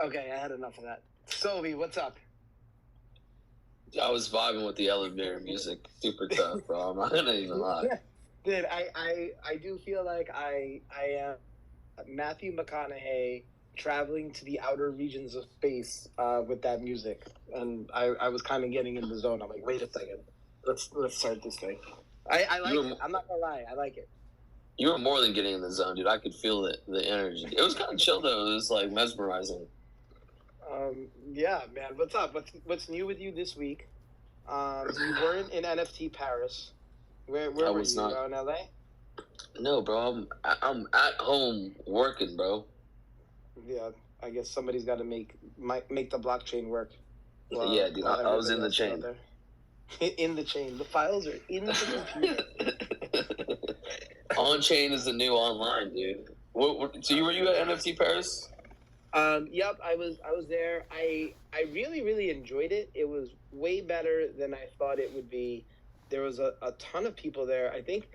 Okay, I had enough of that. Soby, what's up? I was vibing with the elevator music. Super tough, bro. I'm not gonna even lie. Dude, I do feel like I am Matthew McConaughey traveling to the outer regions of space with that music, and I was kind of getting in the zone. I'm like, wait a second, let's start this thing. I like it. I'm not gonna lie, I like it. You were more than getting in the zone, dude. I could feel it, the energy. It was kind of chill though. It was like mesmerizing. Yeah, man. What's up? What's new with you this week? You weren't in NFT Paris. Where were you? In LA? No, bro. I'm at home working, bro. Yeah, I guess somebody's got to make the blockchain work. Yeah, dude. I was in the chain. In the chain. The files are in the computer. On chain is the new online, dude. So were you at NFT Paris? Yep, I was there. I really enjoyed it. It was way better than I thought it would be. There was a ton of people there. I think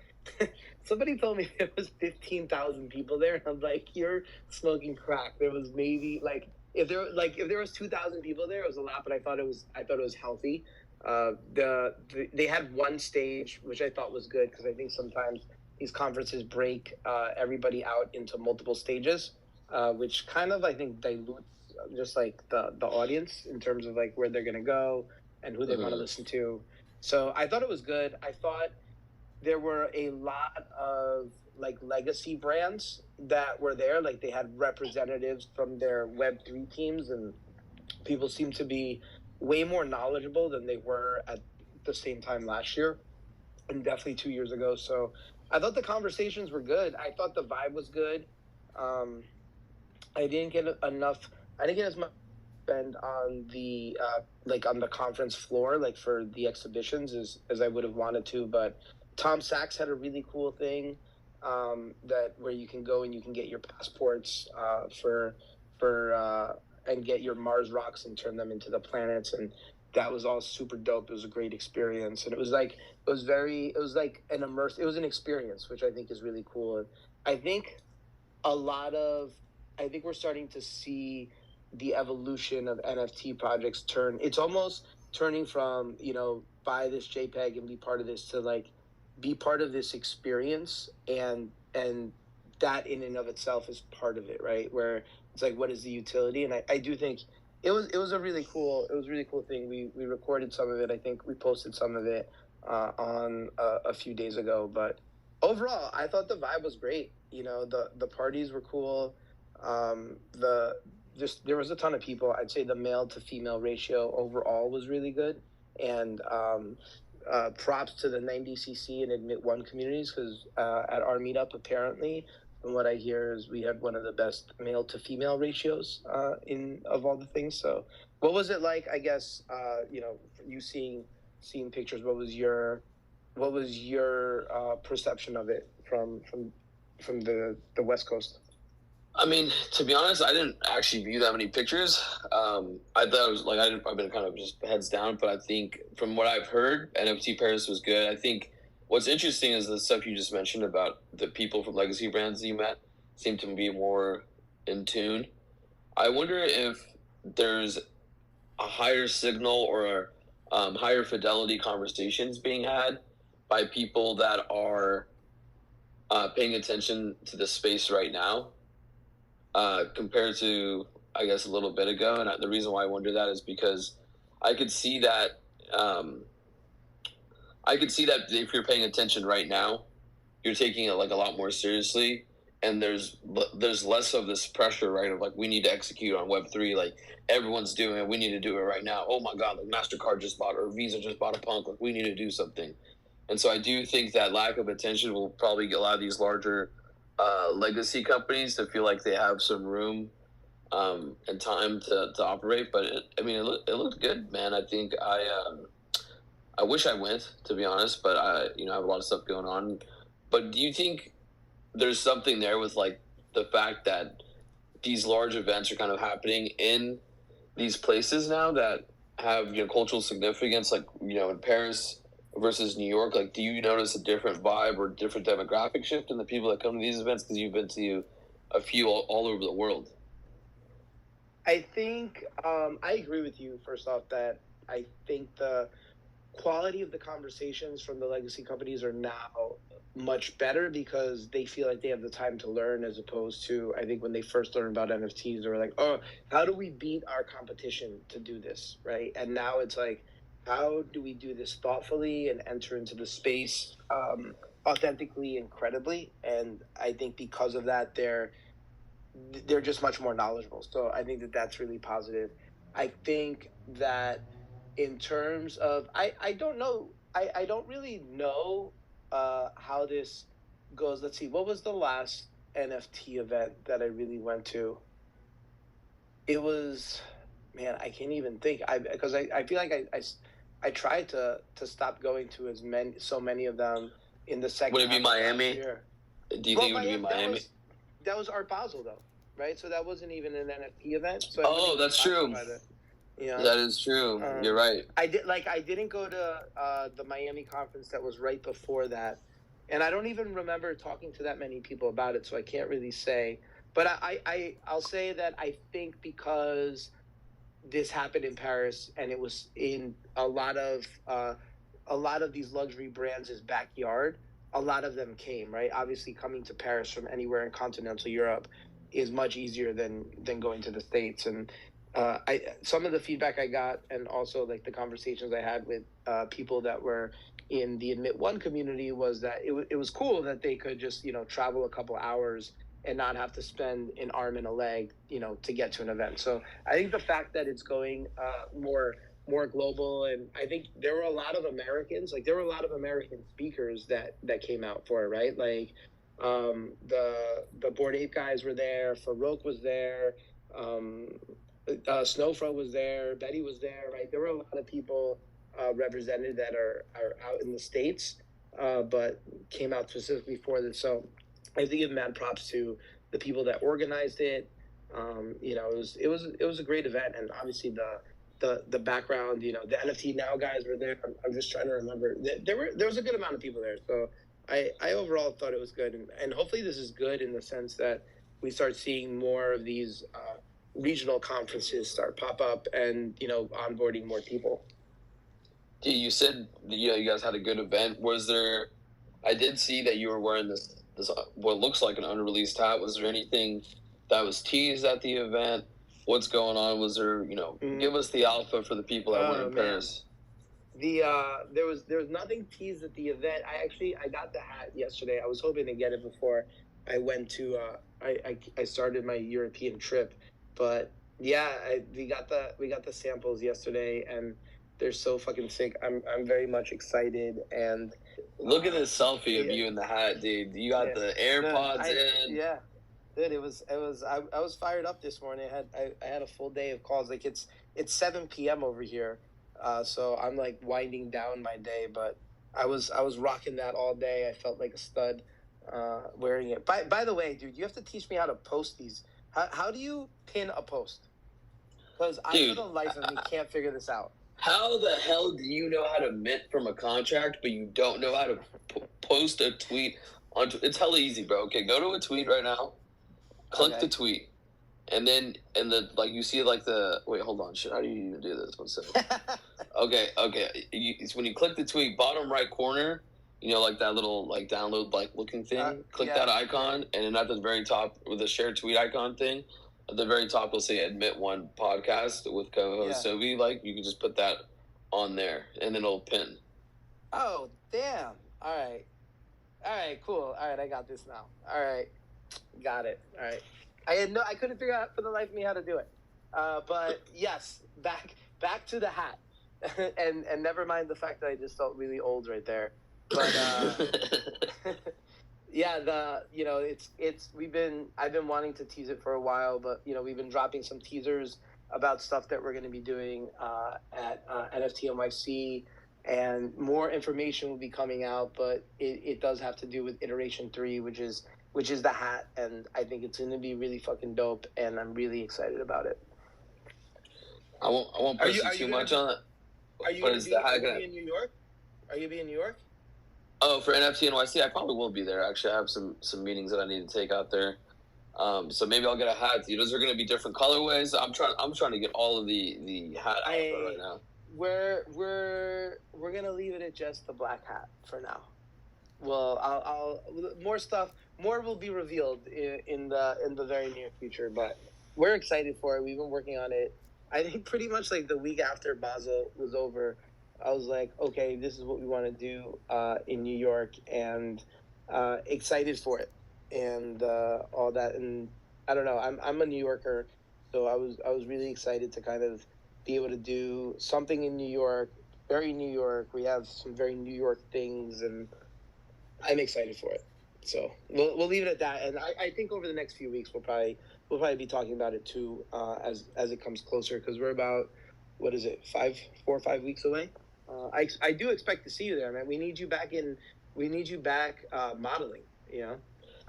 somebody told me there was 15,000 people there, and I'm like, you're smoking crack. There was maybe if there was 2,000 people there, it was a lot, but I thought it was healthy. They had one stage, which I thought was good, because I think sometimes these conferences break everybody out into multiple stages. Which kind of, I think, dilutes just like the audience in terms of like where they're going to go and who they want to listen to. So I thought it was good. I thought there were a lot of like legacy brands that were there. Like they had representatives from their Web3 teams, and people seemed to be way more knowledgeable than they were at the same time last year and definitely 2 years ago. So I thought the conversations were good. I thought the vibe was good. I didn't get as much spend on the on the conference floor, like for the exhibitions, as I would have wanted to. But Tom Sachs had a really cool thing that where you can go and you can get your passports and get your Mars rocks and turn them into the planets, and that was all super dope. It was a great experience, and it was like an experience, which I think is really cool. And I think I think we're starting to see the evolution of NFT projects turn. It's almost turning from, buy this JPEG and be part of this to like be part of this experience, and that in and of itself is part of it, right? Where it's like, what is the utility? And I do think it was a really cool thing. We recorded some of it. I think we posted some of it on a few days ago, but overall I thought the vibe was great. The parties were cool. There was a ton of people. I'd say the male to female ratio overall was really good, and props to the 90cc and Admit One communities, because at our meetup, apparently, from what I hear, is we had one of the best male to female ratios of all the things. So, what was it like? I guess you seeing pictures. What was your perception of it from the West Coast? I mean, to be honest, I didn't actually view that many pictures. I thought it was like I've been kind of just heads down, but I think from what I've heard, NFT Paris was good. I think what's interesting is the stuff you just mentioned about the people from legacy brands that you met seem to be more in tune. I wonder if there's a higher signal or higher fidelity conversations being had by people that are paying attention to the space right now. Compared to, I guess, a little bit ago. And the reason why I wonder that is because I could see that if you're paying attention right now, you're taking it like a lot more seriously, and there's less of this pressure, right, of like, we need to execute on Web3, like everyone's doing it, we need to do it right now. Oh my God, like MasterCard just bought, or Visa just bought a punk, like we need to do something. And so I do think that lack of attention will probably get a lot of these larger legacy companies to feel like they have some room and time to operate. But it looked good, man. I think I wish I went, to be honest, but I have a lot of stuff going on. But do you think there's something there with like the fact that these large events are kind of happening in these places now that have cultural significance, like in Paris versus New York? Like, do you notice a different vibe or different demographic shift in the people that come to these events, because you've been to a few all over the world? I think I agree with you. First off, that I think the quality of the conversations from the legacy companies are now much better because they feel like they have the time to learn, as opposed to, I think, when they first learned about NFTs, they were like, oh, how do we beat our competition to do this, right? And now it's like, how do we do this thoughtfully and enter into the space authentically and credibly? And I think because of that, they're just much more knowledgeable. So I think that that's really positive. I think that in terms of, I don't know, I don't really know how this goes. Let's see, what was the last NFT event that I really went to? It was, man, I can't even think. Because I feel like I tried to stop going to so many of them in the second. Would it be Miami? Do you think it would be Miami? That was Art Basel though, right? So that wasn't even an NFT event. So that's true. Yeah, that is true. You're right. I didn't go to the Miami conference that was right before that, and I don't even remember talking to that many people about it, so I can't really say. But I'll say that I think because this happened in Paris and it was in a lot of these luxury brands' backyard, a lot of them came, right? Obviously, coming to Paris from anywhere in continental Europe is much easier than going to the States. And some of the feedback I got, and also like the conversations I had with people that were in the Admit One community, was that it was cool that they could just travel a couple hours and not have to spend an arm and a leg to get to an event. So I think the fact that it's going more global, and I think there were a lot of Americans, like there were a lot of American speakers that came out for it, right? Like the Bored Ape guys were there, Farouk was there, Snowfro was there, Betty was there, right? There were a lot of people represented that are out in the States, but came out specifically for this. So I have to give mad props to the people that organized it. It was a great event, and obviously the background, the NFT Now guys were there. I'm just trying to remember. There was a good amount of people there, so I overall thought it was good, and hopefully this is good in the sense that we start seeing more of these regional conferences start pop up, and onboarding more people. You said you guys had a good event. Was there? I did see that you were wearing this what looks like an unreleased hat. Was there anything that was teased at the event? What's going on? Was there, give us the alpha for the people that were in Paris. There was nothing teased at the event. I got the hat yesterday. I was hoping to get it before I went to I started my European trip, but yeah, we got the samples yesterday, and they're so fucking sick. I'm very much excited. And look at this selfie of you in the hat, dude. You got the AirPods in. Yeah, dude. It was. I was fired up this morning. I had a full day of calls. Like it's 7 p.m. over here, so I'm like winding down my day. But I was rocking that all day. I felt like a stud wearing it. By the way, dude, you have to teach me how to post these. How do you pin a post? Because I, for the life of me, can't figure this out. How the hell do you know how to mint from a contract, but you don't know how to post a tweet? It's hella easy, bro. Okay, go to a tweet right now, click the tweet, and then you see like wait, hold on, shit. How do you even do this? 1 second. Okay. It's when you click the tweet, bottom right corner, like that little like download like looking thing. Click that icon, and then at the very top with the share tweet icon thing. At the very top, we'll say Admit One podcast with co-host Soby. Like, you can just put that on there, and then it'll pin. Oh, damn. All right, cool. All right, I got this now. All right, got it. All right. I couldn't figure out for the life of me how to do it. But yes, back to the hat. and never mind the fact that I just felt really old right there. But yeah, I've been wanting to tease it for a while, but we've been dropping some teasers about stuff that we're going to be doing at NFT NYC, and more information will be coming out, but it does have to do with iteration 3, which is the hat, and I think it's going to be really fucking dope, and I'm really excited about it. I won't push you too much on it. Are you going to be in New York? Are you going to be in New York? Oh, for NFT NYC, I probably will be there. Actually, I have some meetings that I need to take out there. So maybe I'll get a hat. Those are going to be different colorways. I'm trying to get all of the hat outfit right now. We're gonna leave it at just the black hat for now. Well, I'll more will be revealed in the very near future, but we're excited for it. We've been working on it. I think pretty much like the week after Basel was over, I was like, okay, this is what we want to do in New York, and excited for it, and all that. And I don't know, I'm a New Yorker, so I was really excited to kind of be able to do something in New York, very New York. We have some very New York things, and I'm excited for it. So we'll leave it at that. And I think over the next few weeks we'll probably be talking about it too as it comes closer, because we're about, what is it, 4 or 5 weeks away. I do expect to see you there, man. We need you back modeling. You know,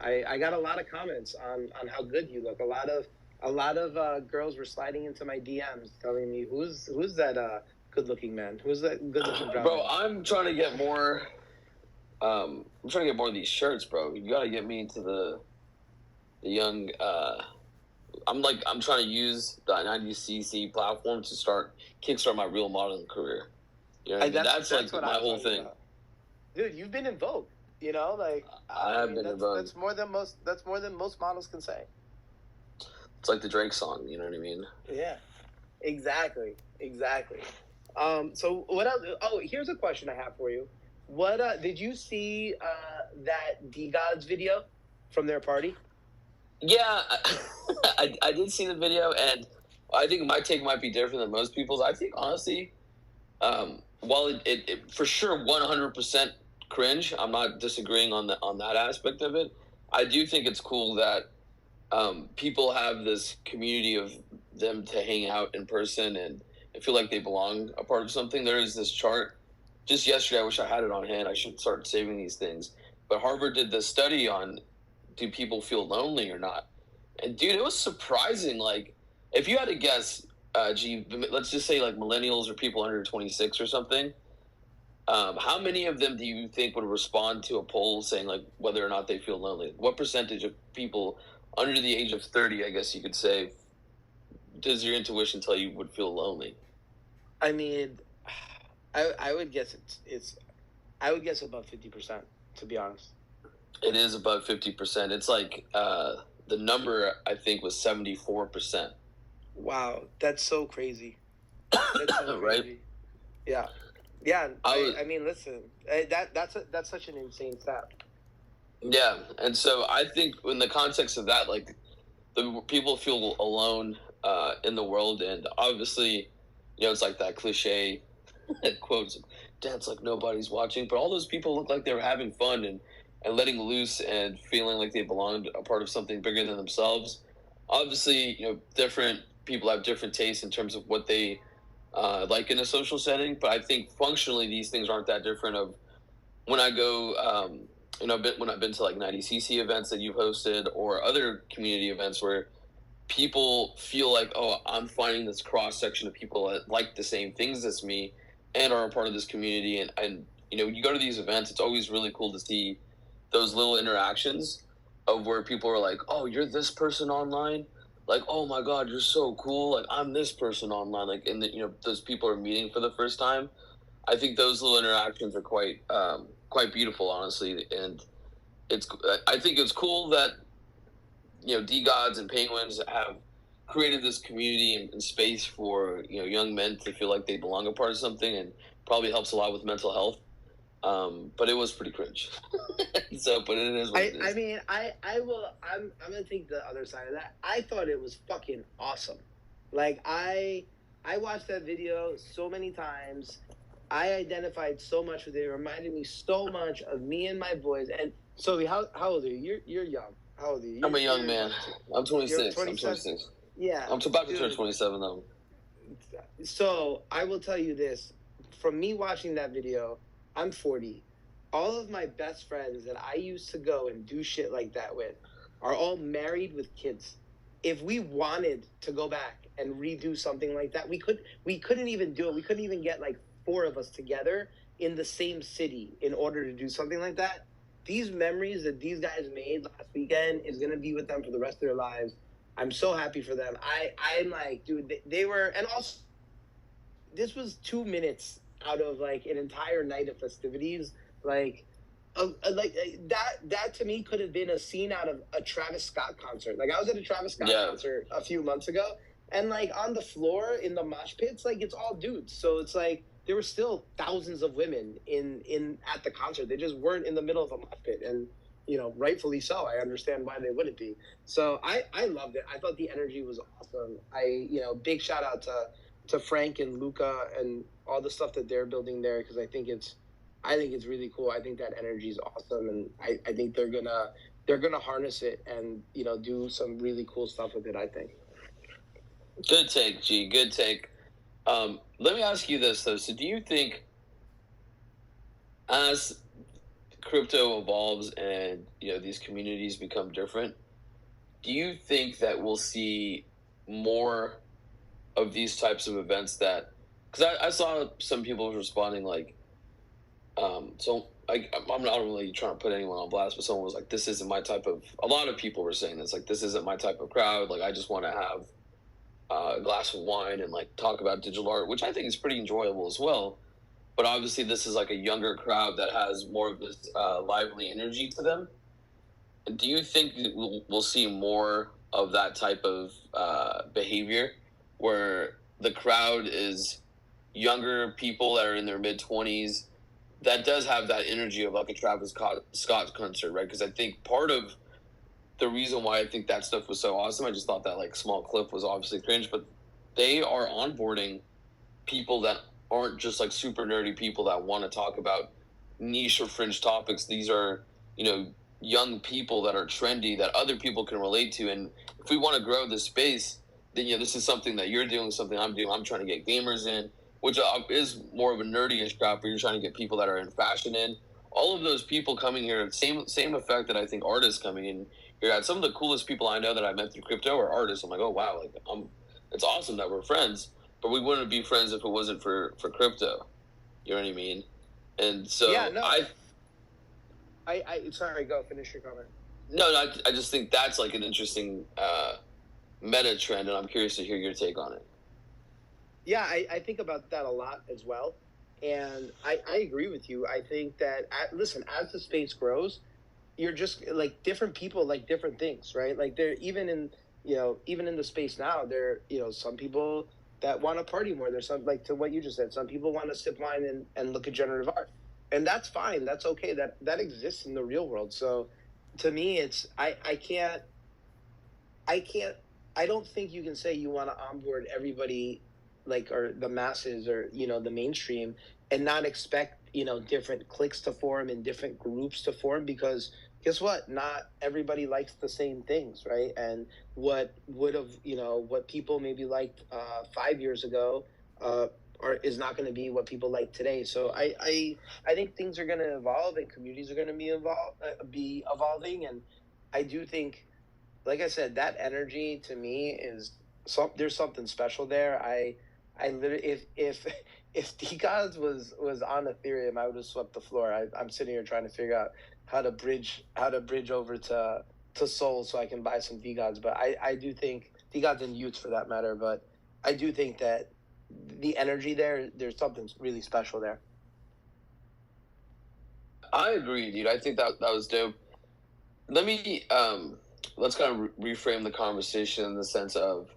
I got a lot of comments on how good you look. A lot of girls were sliding into my DMs telling me, who's that good looking man? Who's that good looking brown bro? man? I'm trying to get more. I'm trying to get more of these shirts, bro. You gotta get me into the young. I'm trying to use the 90cc platform to kickstart my real modeling career. You know what I mean? That's like my whole thing. About. Dude, you've been in Vogue. You know, like I have been in Vogue. That's more than most models can say. It's like the Drake song. You know what I mean? Yeah, exactly. So what else? Oh, here's a question I have for you. What did you see that Degods video from their party? Yeah, I did see the video, and I think my take might be different than most people's. I think honestly, while it for sure 100% cringe, I'm not disagreeing on that aspect of it. I do think it's cool that people have this community of them to hang out in person and feel like they belong a part of something. There is this chart. Just yesterday, I wish I had it on hand. I should start saving these things. But Harvard did this study on, do people feel lonely or not? And dude, it was surprising. Like, if you had to guess, let's just say like millennials or people under 26 or something, how many of them do you think would respond to a poll saying like whether or not they feel lonely? What percentage of people under the age of 30, I guess you could say, does your intuition tell you would feel lonely? I mean, I would guess I would guess about 50%, to be honest. It is about 50%. It's like the number I think was 74%. Wow, that's so crazy. That's so right? crazy. Yeah. I mean, listen, that's such an insane stat. Yeah, and so I think in the context of that, like, the people feel alone in the world, and obviously, you know, it's like that cliche quotes, dance like nobody's watching, but all those people look like they were having fun and letting loose and feeling like they belonged a part of something bigger than themselves. Obviously, you know, different people have different tastes in terms of what they like in a social setting, but I think functionally these things aren't that different. Of when I go, you know, when I've been to like 90cc events that you've hosted or other community events where people feel like, oh, I'm finding this cross section of people that like the same things as me and are a part of this community. And you know, you go to these events, it's always really cool to see those little interactions of where people are like, oh, you're this person online? Like, oh my God, you're so cool. Like, I'm this person online. Like, and you know, those people are meeting for the first time. I think those little interactions are quite beautiful, honestly. And I think it's cool that, you know, Degods and Penguins have created this community and space for, you know, young men to feel like they belong a part of something, and probably helps a lot with mental health. But it was pretty cringe. So, but it is what it is. I mean, I'm gonna take the other side of that. I thought it was fucking awesome. Like, I watched that video so many times. I identified so much with it. It reminded me so much of me and my boys. And Soby, how old are you? You're young. How old are you? I'm a young man. I'm 26. 26? I'm 26. Yeah. I'm about to turn 27 though. So I will tell you this: from me watching that video, I'm 40. All of my best friends that I used to go and do shit like that with are all married with kids. If we wanted to go back and redo something like that, we couldn't even do it. We couldn't even get like 4 of us together in the same city in order to do something like that. these memories that these guys made last weekend is gonna be with them for the rest of their lives. I'm so happy for them. I'm like, dude, they were, and also this was 2 minutes out of like an entire night of festivities. Like, that to me could have been a scene out of a Travis Scott concert. Like, I was at a Travis Scott concert a few months ago, and like on the floor in the mosh pits, like it's all dudes. So it's like there were still thousands of women in at the concert. They just weren't in the middle of a mosh pit, and rightfully so. I understand why they wouldn't be. So I loved it. I thought the energy was awesome. Big shout out to Frank and Luca and all the stuff that they're building there, because I think it's really cool. I think that energy is awesome, and I think they're gonna harness it and do some really cool stuff with it, I think. Good take, G. Good take. Let me ask you this though. So, do you think, as crypto evolves and these communities become different, do you think that we'll see more of these types of events? That, because I saw some people responding like, I'm not really trying to put anyone on blast, but someone was like, this isn't my type of, a lot of people were saying this, like, this isn't my type of crowd. Like, I just want to have a glass of wine and like talk about digital art, which I think is pretty enjoyable as well. But obviously this is like a younger crowd that has more of this lively energy to them. Do you think we'll see more of that type of behavior, where the crowd is younger people that are in their mid-20s that does have that energy of like a Travis Scott concert, right? Because I think part of the reason why I think that stuff was so awesome, I just thought that like small clip was obviously cringe, but they are onboarding people that aren't just like super nerdy people that want to talk about niche or fringe topics. These are, young people that are trendy that other people can relate to. And if we want to grow this space, then, this is something that you're doing, something I'm doing. I'm trying to get gamers in, which is more of a nerdy-ish crowd, but you're trying to get people that are in fashion in. All of those people coming here, same effect that I think artists coming in here had. Some of the coolest people I know that I met through crypto are artists. I'm like, oh, wow, like it's awesome that we're friends, but we wouldn't be friends if it wasn't for crypto. You know what I mean? And so yeah, no. I sorry, go finish your comment. No, I just think that's like an interesting meta trend, and I'm curious to hear your take on it. Yeah, I think about that a lot as well, and I agree with you. I think that listen, as the space grows, you're just like different people like different things, right? Like they're even in the space now, there some people that want to party more. There's some, like to what you just said, some people want to sip wine and look at generative art. And that's fine. That's okay. That exists in the real world. So to me, it's I don't think you can say you want to onboard everybody, like, or the masses, or the mainstream, and not expect different cliques to form and different groups to form, because guess what? Not everybody likes the same things, right? And what would have what people maybe liked 5 years ago is not going to be what people like today. So I think things are going to evolve, and communities are going to be evolving, and I do think, like I said, that energy to me is there's something special there. I literally, if Degods was on Ethereum, I would have swept the floor. I'm sitting here trying to figure out how to bridge over to Sol so I can buy some Degods. But I do think Degods and Utes, for that matter. But I do think that the energy there's something really special there. I agree, dude. I think that was dope. Let me let's kind of reframe the conversation in the sense of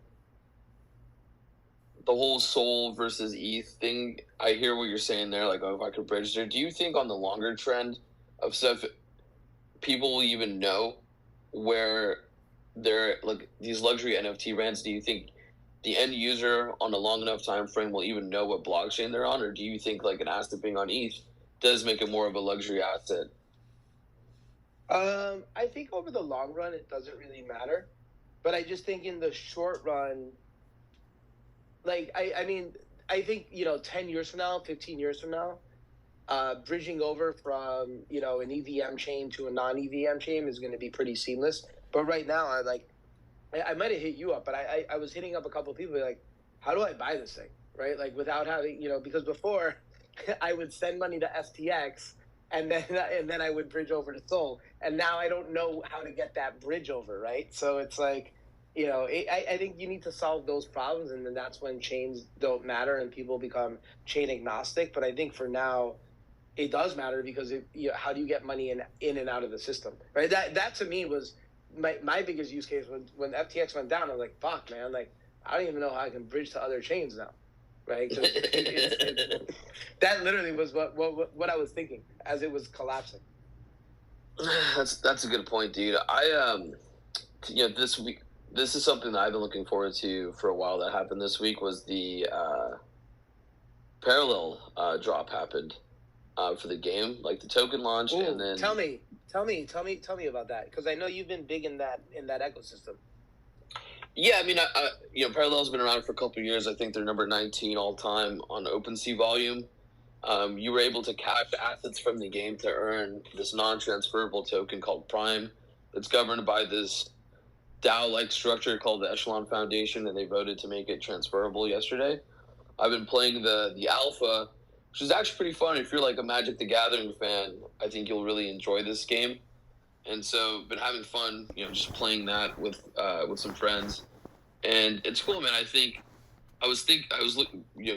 the whole Sol versus ETH thing. I hear what you're saying there, like, oh, if I could bridge there. Do you think on the longer trend of stuff, people will even know where they're, like, these luxury NFT brands, do you think the end user on a long enough time frame will even know what blockchain they're on? Or do you think like an asset being on ETH does make it more of a luxury asset? I think over the long run, it doesn't really matter. But I just think in the short run, like, I mean, I think, 10 years from now, 15 years from now, bridging over from, an EVM chain to a non-EVM chain is going to be pretty seamless. But right now, I might have hit you up, but I was hitting up a couple of people like, how do I buy this thing, right? Like, without having, because before I would send money to FTX and then I would bridge over to Sol, and now I don't know how to get that bridge over, right? So it's like, I think you need to solve those problems, and then that's when chains don't matter and people become chain agnostic. But I think for now, it does matter because how do you get money in and out of the system, right? That to me was my biggest use case when FTX went down. I was like, fuck, man, like I don't even know how I can bridge to other chains now, right? That literally was what I was thinking as it was collapsing. That's a good point, dude. This week, this is something that I've been looking forward to for a while. That happened this week was the parallel drop happened for the game, like the token launched. Ooh, and then tell me about that, because I know you've been big in that ecosystem. Yeah, I mean, Parallel's been around for a couple of years. I think they're number 19 all time on OpenSea volume. You were able to cash assets from the game to earn this non-transferable token called Prime. It's governed by this DAO-like structure called the Echelon Foundation, and they voted to make it transferable yesterday. I've been playing the alpha, which is actually pretty fun. If you're like a Magic the Gathering fan, I think you'll really enjoy this game. And so been having fun, just playing that with some friends. And it's cool, man. I was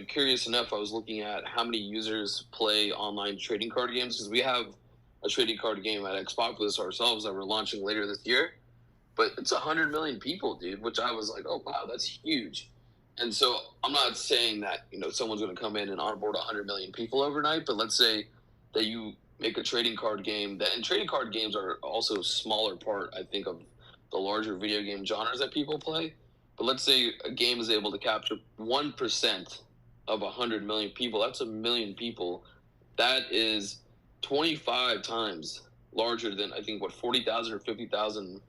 curious enough. I was looking at how many users play online trading card games, because we have a trading card game at Populus ourselves that we're launching later this year. But it's 100 million people, dude, which I was like, oh, wow, that's huge. And so I'm not saying that, someone's going to come in and onboard 100 million people overnight, but let's say that you make a trading card game and trading card games are also a smaller part, I think, of the larger video game genres that people play. But let's say a game is able to capture 1% of 100 million people. That's a million people. That is 25 times larger than, I think, 40,000 or 50,000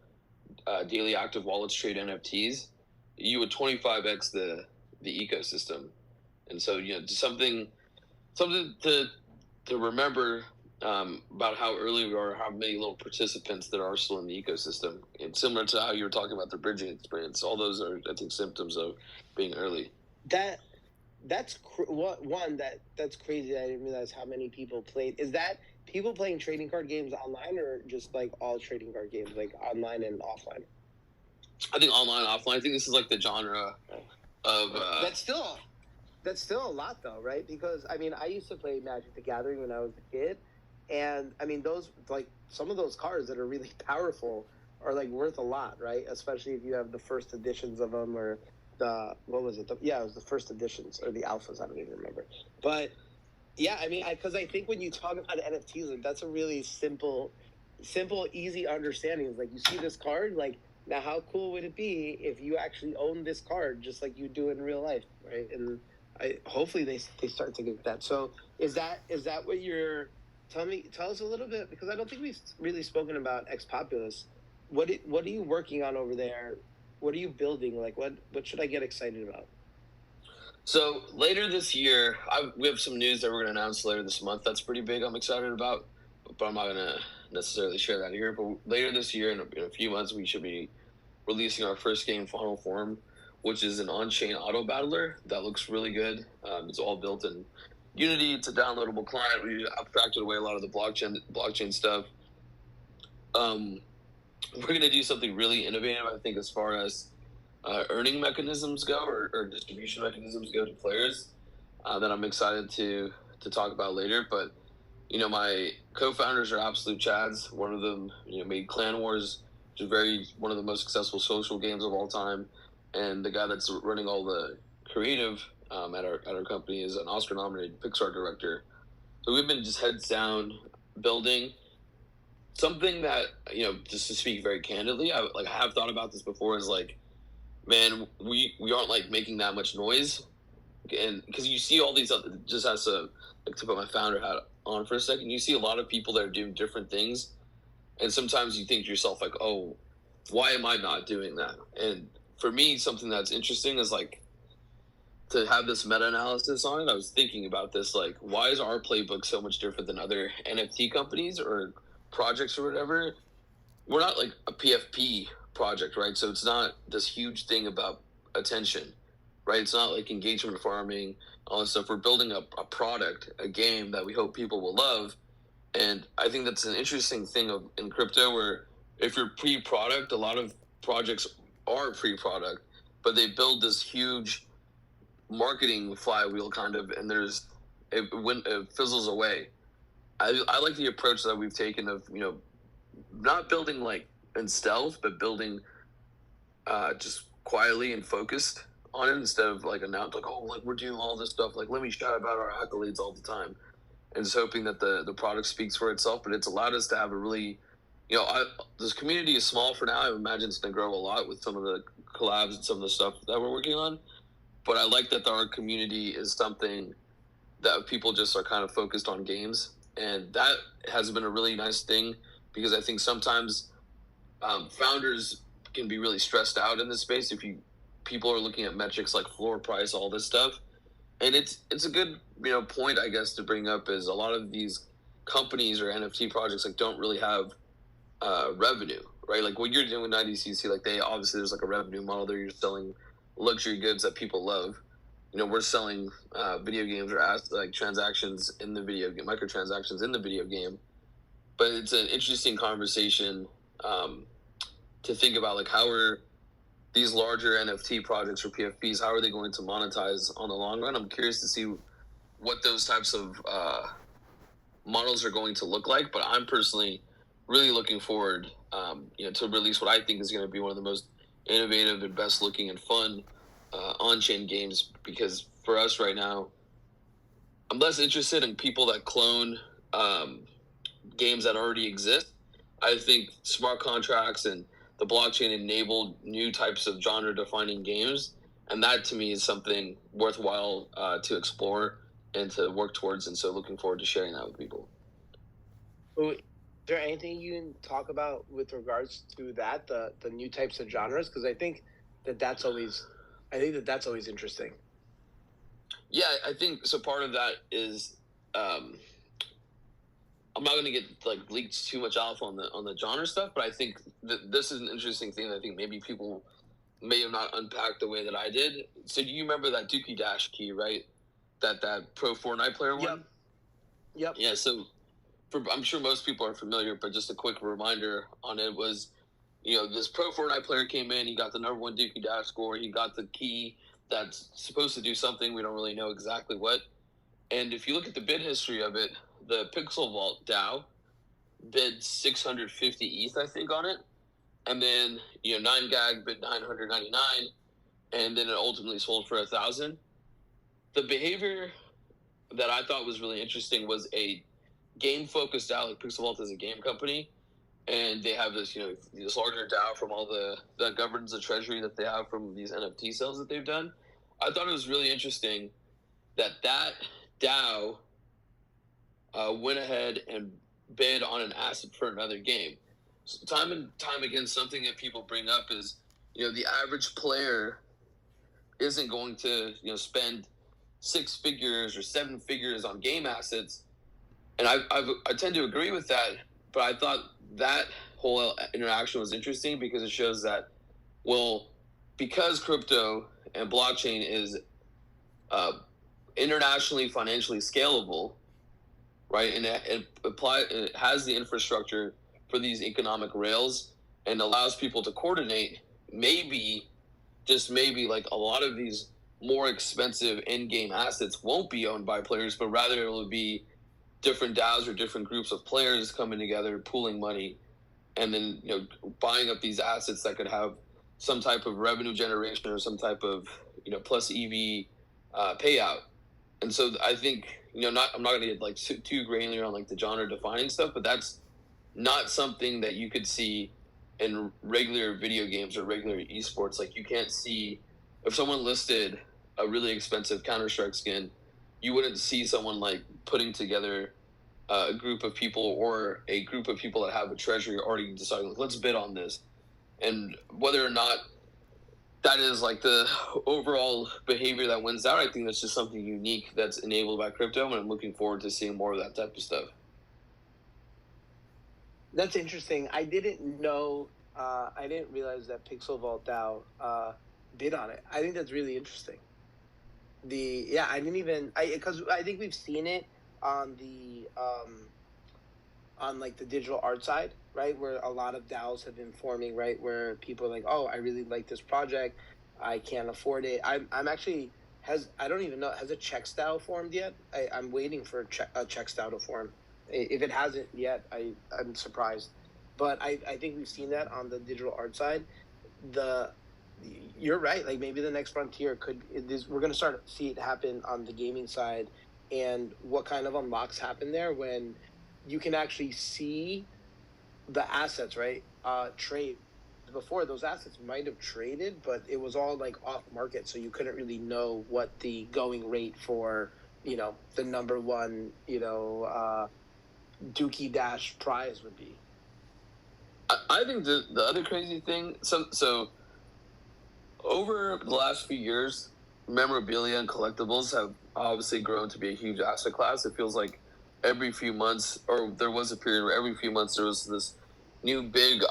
daily active wallets trade NFTs. You would 25x the ecosystem. And so, something to remember about how early we are, how many little participants there are still in the ecosystem. It's similar to how you were talking about the bridging experience. All those are, I think, symptoms of being early. That's crazy. I didn't realize how many people played. Is that people playing trading card games online, or just like all trading card games, like online and offline? I think online, offline. I think this is like the genre of. That's still a lot, though, right? Because I mean, I used to play Magic the Gathering when I was a kid, and I mean, those, like, some of those cards that are really powerful are like worth a lot, right? Especially if you have the first editions of them, or it was the first editions or the alphas. I don't even remember, but yeah, I mean, because I think when you talk about NFTs, like, that's a really simple, easy understanding. It's like, you see this card, like, now how cool would it be if you actually own this card just like you do in real life, right? And hopefully they start to get that. So is that what you're tell us a little bit, because I don't think we've really spoken about Populus. What are you working on over there? What are you building? Like, what should I get excited about? So later this year, we have some news that we're going to announce later this month. That's pretty big. I'm excited about, but I'm not going to necessarily share that here. But later this year, in a few months, we should be releasing our first game, Final Form, which is an on-chain auto battler that looks really good. It's all built in Unity. It's a downloadable client. We abstracted away a lot of the blockchain stuff. We're going to do something really innovative, I think, as far as earning mechanisms go, or distribution mechanisms go to players, that I'm excited to talk about later. But, my co-founders are absolute chads. One of them, made Clan Wars, which is one of the most successful social games of all time. And the guy that's running all the creative at our company is an Oscar-nominated Pixar director. So we've been just heads down building something that, just to speak very candidly, I have thought about this before, is like, man, we aren't like making that much noise. And because you see all these other, just as to put my founder hat on for a second, you see a lot of people that are doing different things. And sometimes you think to yourself, like, oh, why am I not doing that? And for me, something that's interesting is like to have this meta-analysis on it. I was thinking about this, like, why is our playbook so much different than other NFT companies or projects or whatever? We're not like a PFP project, right? So it's not this huge thing about attention, right? It's not like engagement farming, all this stuff. We're building a product, a game that we hope people will love. And I think that's an interesting thing in crypto, where if you're pre-product, a lot of projects are pre-product, but they build this huge marketing flywheel kind of, and it fizzles away. I like the approach that we've taken of, not building like in stealth, but building just quietly and focused on it, instead of like announce like, oh, like we're doing all this stuff, like let me shout about our accolades all the time, and just hoping that the product speaks for itself. But it's allowed us to have a really, this community is small for now. I imagine it's going to grow a lot with some of the collabs and some of the stuff that we're working on. But I like that our community is something that people just are kind of focused on games. And that has been a really nice thing, because I think sometimes founders can be really stressed out in this space if people are looking at metrics like floor price, all this stuff. And it's a good point, I guess, to bring up, is a lot of these companies or NFT projects like don't really have revenue, right? Like what you're doing with 90cc, like they obviously, there's like a revenue model there. You're selling luxury goods that people love. We're selling video games or like transactions in the video game, microtransactions in the video game. But it's an interesting conversation to think about, like how are these larger NFT projects or PFPs, how are they going to monetize on the long run? I'm curious to see what those types of models are going to look like. But I'm personally really looking forward, to release what I think is going to be one of the most innovative and best looking and fun on-chain games. Because for us right now, I'm less interested in people that clone games that already exist. I think smart contracts and the blockchain enabled new types of genre-defining games, and that to me is something worthwhile to explore and to work towards. And so, looking forward to sharing that with people. Is there anything you can talk about with regards to that, the new types of genres? Because I think that's always interesting. Yeah, I think so. Part of that is I'm not going to get like leaked too much off on the genre stuff, but I think that this is an interesting thing that I think maybe people may have not unpacked the way that I did. So do you remember that Dookie Dash key, right? That pro Fortnite player one? Yep. Yeah, so I'm sure most people are familiar, but just a quick reminder on it was, this pro Fortnite player came in, he got the number 1 Dookie Dash score, he got the key that's supposed to do something, we don't really know exactly what. And if you look at the bid history of it, the Pixel Vault DAO bid 650 ETH, I think, on it. And then, 9gag bid 999, and then it ultimately sold for 1,000. The behavior that I thought was really interesting was a game-focused DAO. Like Pixel Vault is a game company, and they have this, this larger DAO from all that governs the treasury that they have from these NFT sales that they've done. I thought it was really interesting that DAO went ahead and bid on an asset for another game. So time and time again, something that people bring up is, the average player isn't going to, spend 6 figures or 7 figures on game assets. And I tend to agree with that, but I thought that whole interaction was interesting because it shows that, well, because crypto and blockchain is internationally financially scalable, right, and it has the infrastructure for these economic rails and allows people to coordinate, maybe, just maybe, like a lot of these more expensive in-game assets won't be owned by players, but rather it will be different DAOs or different groups of players coming together, pooling money, and then buying up these assets that could have some type of revenue generation or some type of plus EV payout. And so I think I'm not going to get like too granular on like the genre defining stuff, but that's not something that you could see in regular video games or regular esports. Like you can't see, if someone listed a really expensive Counter-Strike skin, you wouldn't see someone like putting together a group of people or a group of people that have a treasury already deciding, like, let's bid on this. And whether or not that is like the overall behavior that wins out, I think that's just something unique that's enabled by crypto, and I'm looking forward to seeing more of that type of stuff. That's interesting. I didn't know. I didn't realize that Pixel Vault DAO bid on it. I think that's really interesting. I didn't even. Because I think we've seen it on the on like the digital art side, right? Where a lot of DAOs have been forming, right? Where people are like, oh, I really like this project. I can't afford it. I'm actually, I don't even know, has a check style formed yet? I'm waiting for a check style to form. If it hasn't yet, I'm surprised. But I think we've seen that on the digital art side. The You're right. Like maybe the next frontier we're going to start to see it happen on the gaming side, and what kind of unlocks happen there when you can actually see the assets, right? Trade. Before, those assets might have traded, but it was all like off market, so you couldn't really know what the going rate for the number one Dookie Dash prize would be. I think the other crazy thing, so over the last few years, memorabilia and collectibles have obviously grown to be a huge asset class. It feels like every few months, or there was a period where every few months there was this new big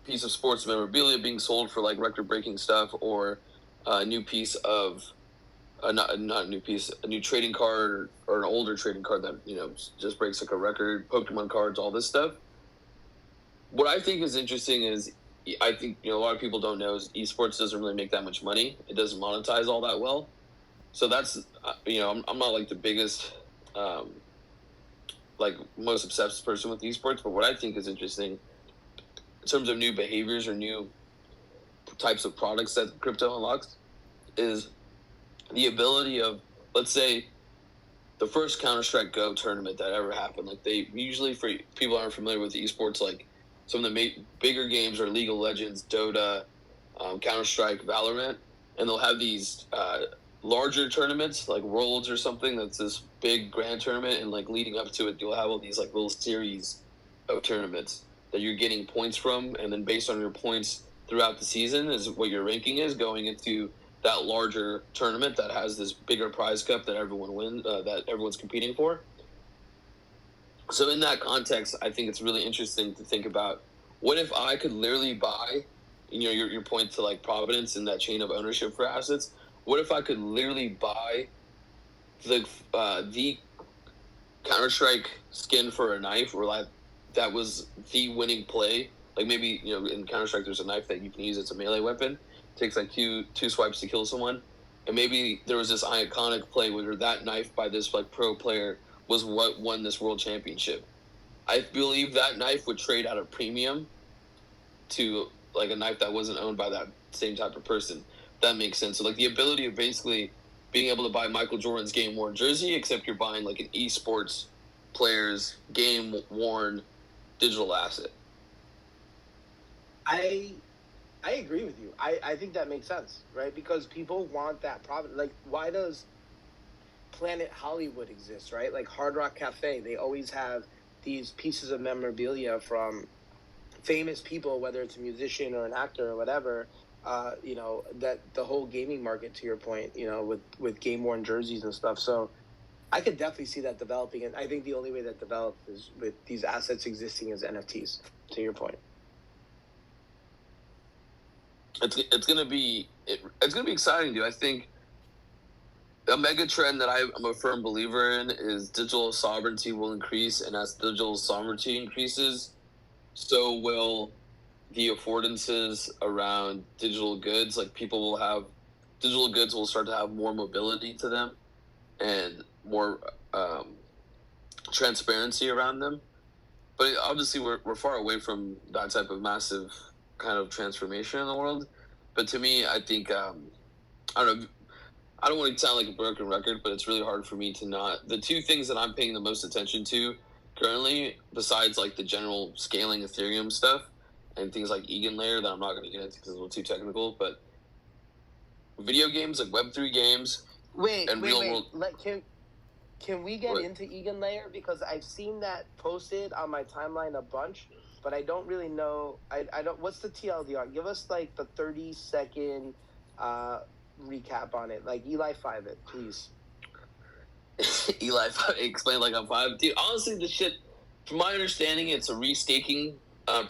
piece of sports memorabilia being sold for like record-breaking stuff, or a new piece of not a new piece, a new trading card, or an older trading card that just breaks like a record. Pokemon cards, all this stuff. What I think is interesting is I think a lot of people don't know is esports doesn't really make that much money. It doesn't monetize all that well. So that's I'm not like the biggest like most obsessed person with esports, but what I think is interesting in terms of new behaviors or new types of products that crypto unlocks is the ability of, let's say, the first Counter-Strike Go tournament that ever happened. Like they usually, for people who aren't familiar with esports, like some of the bigger games are League of Legends, Dota, Counter-Strike, Valorant, and they'll have these larger tournaments like Worlds or something. That's this big grand tournament, and like leading up to it, you'll have all these like little series of tournaments that you're getting points from, and then based on your points throughout the season is what your ranking is going into that larger tournament that has this bigger prize cup that everyone wins, that everyone's competing for. So in that context, I think it's really interesting to think about what if I could literally buy, your point to like provenance in that chain of ownership for assets. What if I could literally buy the Counter-Strike skin for a knife, or like that was the winning play? Like maybe in Counter-Strike there's a knife that you can use as a melee weapon. It takes like two swipes to kill someone, and maybe there was this iconic play where that knife by this like pro player was what won this world championship. I believe that knife would trade at a premium to like a knife that wasn't owned by that same type of person. That makes sense. So like the ability of basically being able to buy Michael Jordan's game worn jersey, except you're buying like an esports player's game worn digital asset. I agree with you. I think that makes sense, right? Because people want that profit. Like, why does Planet Hollywood exist, right? Like Hard Rock Cafe, they always have these pieces of memorabilia from famous people, whether it's a musician or an actor or whatever. That the whole gaming market, to your point, with game worn jerseys and stuff. So I could definitely see that developing, and I think the only way that develops is with these assets existing as NFTs. To your point. It's gonna be exciting, dude. I think a mega trend that I'm a firm believer in is digital sovereignty will increase, and as digital sovereignty increases, so will the affordances around digital goods. Like digital goods will start to have more mobility to them and more transparency around them. But obviously, we're far away from that type of massive kind of transformation in the world. But to me, I think I don't know. I don't want to sound like a broken record, but it's really hard for me to not. The two things that I'm paying the most attention to currently, besides like the general scaling Ethereum stuff and things like Eigenlayer that I'm not going to get into because it's a little too technical, but video games like Web3 games. Wait. World. Can we get into Eigenlayer? Because I've seen that posted on my timeline a bunch, but I don't really know. I don't. What's the TLDR? Give us like the 30-second recap on it. Like Eli 5 it, please. Eli 5, explain like I'm 5. Dude, honestly, the shit, from my understanding, it's a restaking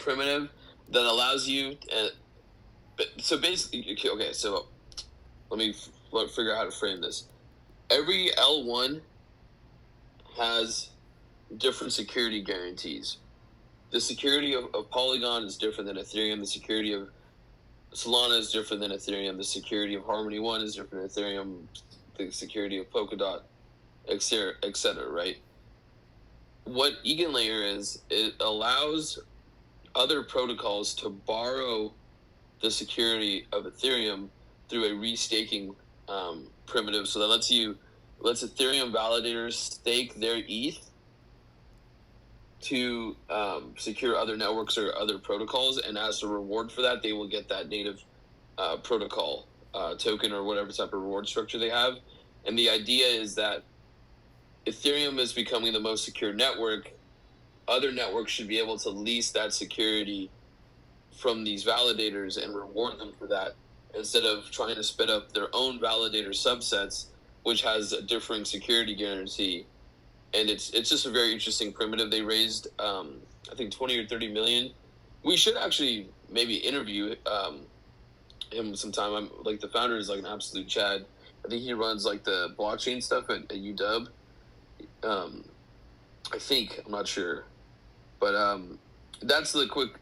primitive that allows you. So basically, okay. So let me figure out how to frame this. Every L1 has different security guarantees. The security of Polygon is different than Ethereum. The security of Solana is different than Ethereum. The security of Harmony One is different than Ethereum. The security of Polkadot, etc. Right? What Eigenlayer is, it allows other protocols to borrow the security of Ethereum through a restaking primitive. So that lets Ethereum validators stake their ETH to secure other networks or other protocols, and as a reward for that, they will get that native protocol token or whatever type of reward structure they have. And the idea is that Ethereum is becoming the most secure network. Other networks should be able to lease that security from these validators and reward them for that, instead of trying to spin up their own validator subsets, which has a differing security guarantee. And it's just a very interesting primitive. They raised, I think, 20 or 30 million. We should actually maybe interview him sometime. I'm like, the founder is like an absolute Chad. I think he runs like the blockchain stuff at UW. I think, I'm not sure, but that's the quick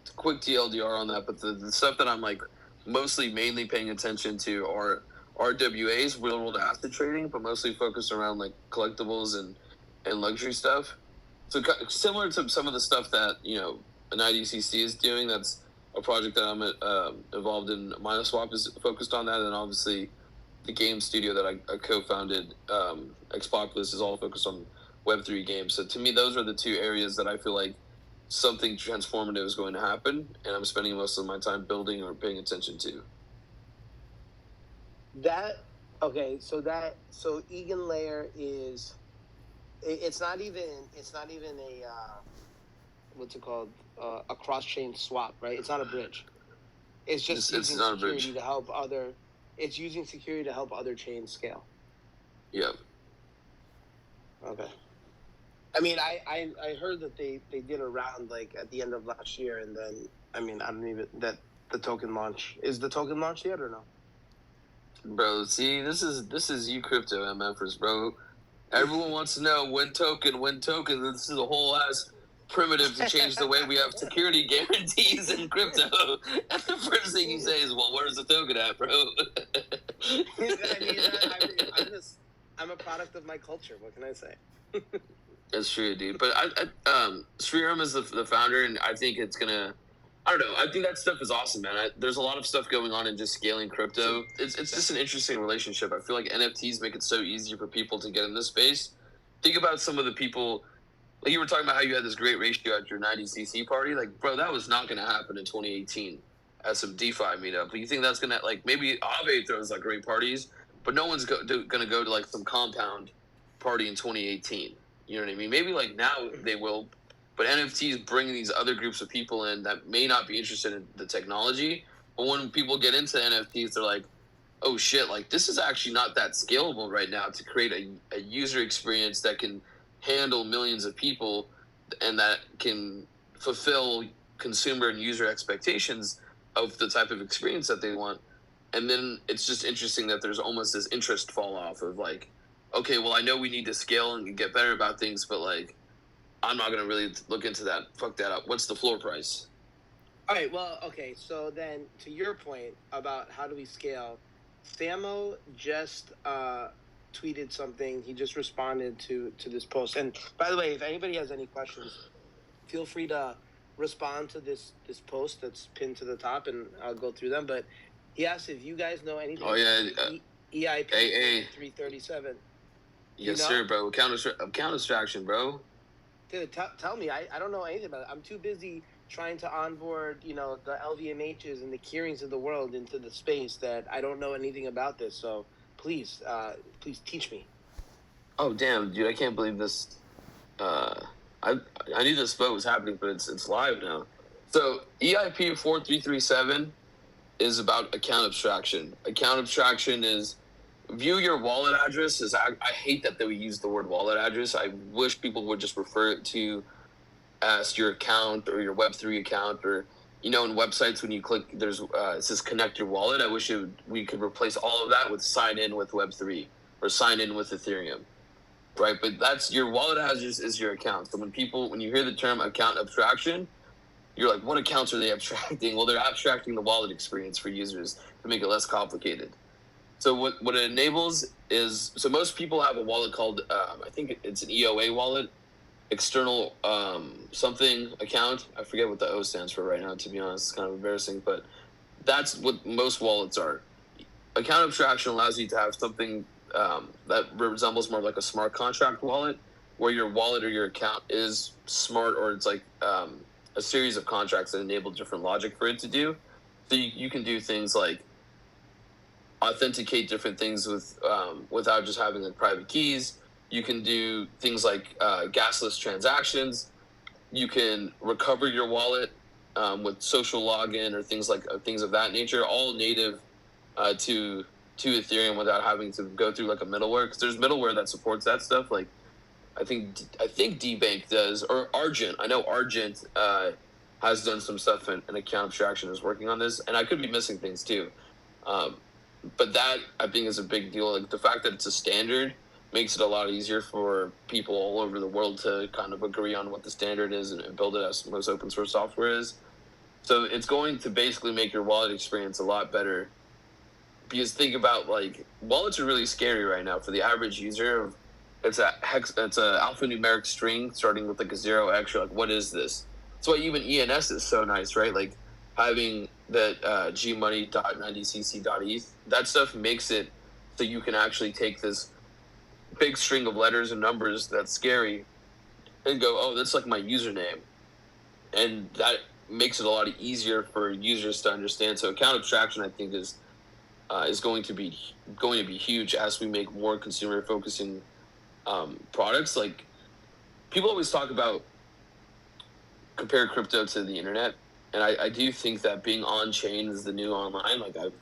TLDR on that. But the stuff that I'm like mainly paying attention to are RWAs, real world asset trading, but mostly focused around like collectibles and luxury stuff. So similar to some of the stuff that, an IDCC is doing. That's a project that I'm involved in. Minaswap is focused on that, and obviously the game studio that I co-founded, Populus, is all focused on Web3 games. So to me, those are the two areas that I feel like something transformative is going to happen, and I'm spending most of my time building or paying attention to. So Eigenlayer is, it's not even a what's it called, a cross-chain swap, right? It's not a bridge. It's just using security to help other. It's using security to help other chains scale. Yeah. Okay. I mean, I heard that they did a round like at the end of last year, and then I don't even that the token launch. Is the token launched yet or no? Bro, see, this is you crypto MFers, bro. Everyone wants to know when token. This is a whole ass primitive to change the way we have security guarantees in crypto. And the first thing you say is, well, where's the token at, bro? I'm a product of my culture. What can I say? That's true, dude. But Sriram is the founder, and I think it's gonna. I don't know. I think that stuff is awesome, man. There's a lot of stuff going on in just scaling crypto. It's just an interesting relationship. I feel like NFTs make it so easy for people to get in this space. Think about some of the people. Like you were talking about how you had this great ratio at your 90cc party. Like, bro, that was not going to happen in 2018 at some DeFi meetup. You think that's going to, like, maybe Aave throws, like, great parties, but no one's going to go to, like, some compound party in 2018. You know what I mean? Maybe, like, now they will, but NFTs bring these other groups of people in that may not be interested in the technology. But when people get into NFTs, they're like, oh, shit, like, this is actually not that scalable right now to create a user experience that can handle millions of people and that can fulfill consumer and user expectations of the type of experience that they want. And then it's just interesting that there's almost this interest fall off of like, okay, well, I know we need to scale and get better about things, but like, I'm not going to really look into that. Fuck that up. What's the floor price? All right. Well, okay. So then to your point about how do we scale, Samo just tweeted something. He just responded to this post. And by the way, if anybody has any questions, feel free to respond to this post that's pinned to the top, and I'll go through them. But he asked if you guys know anything. Oh yeah, EIP 4337. Yes, sir, bro. Account abstraction, bro. Dude, tell me. I don't know anything about it. I'm too busy trying to onboard, the LVMHs and the Keyrings of the world into the space that I don't know anything about this. So please teach me. Oh damn, dude! I can't believe this. I knew this vote was happening, but it's live now. So EIP 4337 is about account abstraction. Account abstraction is view your wallet address. I hate that we use the word wallet address. I wish people would just refer it to as your account or your Web3 account, or in websites when you click, there's it says connect your wallet. I wish we could replace all of that with sign in with Web3 or sign in with Ethereum. right? But that's your wallet is your account. So when you hear the term account abstraction, you're like, what accounts are they abstracting? Well, they're abstracting the wallet experience for users to make it less complicated. So what it enables is, so most people have a wallet called, I think it's an EOA wallet, external something account. I forget what the O stands for right now, to be honest. It's kind of embarrassing, but that's what most wallets are. Account abstraction allows you to have something that resembles more like a smart contract wallet, where your wallet or your account is smart, or it's like a series of contracts that enable different logic for it to do. So you can do things like authenticate different things without just having like private keys. You can do things like gasless transactions. You can recover your wallet with social login or things of that nature, all native to Ethereum without having to go through like a middleware. Because there's middleware that supports that stuff. Like I think DBank does, or Argent. I know Argent has done some stuff, and account abstraction is working on this. And I could be missing things too. But that, I think, is a big deal. Like the fact that it's a standard makes it a lot easier for people all over the world to kind of agree on what the standard is and build it as most open source software is. So it's going to basically make your wallet experience a lot better. Because think about, like, wallets are really scary right now for the average user. It's a alphanumeric string starting with like a 0x. You're like, what is this? That's why even ENS is so nice, right? Like having that gmoney.90cc.eth, that stuff makes it so you can actually take this big string of letters and numbers that's scary and go, oh, that's like my username. And that makes it a lot easier for users to understand. So account abstraction, I think, is going to be huge as we make more consumer focusing products. Like people always talk about compare crypto to the internet, and I do think that being on chain is the new online. Like I'm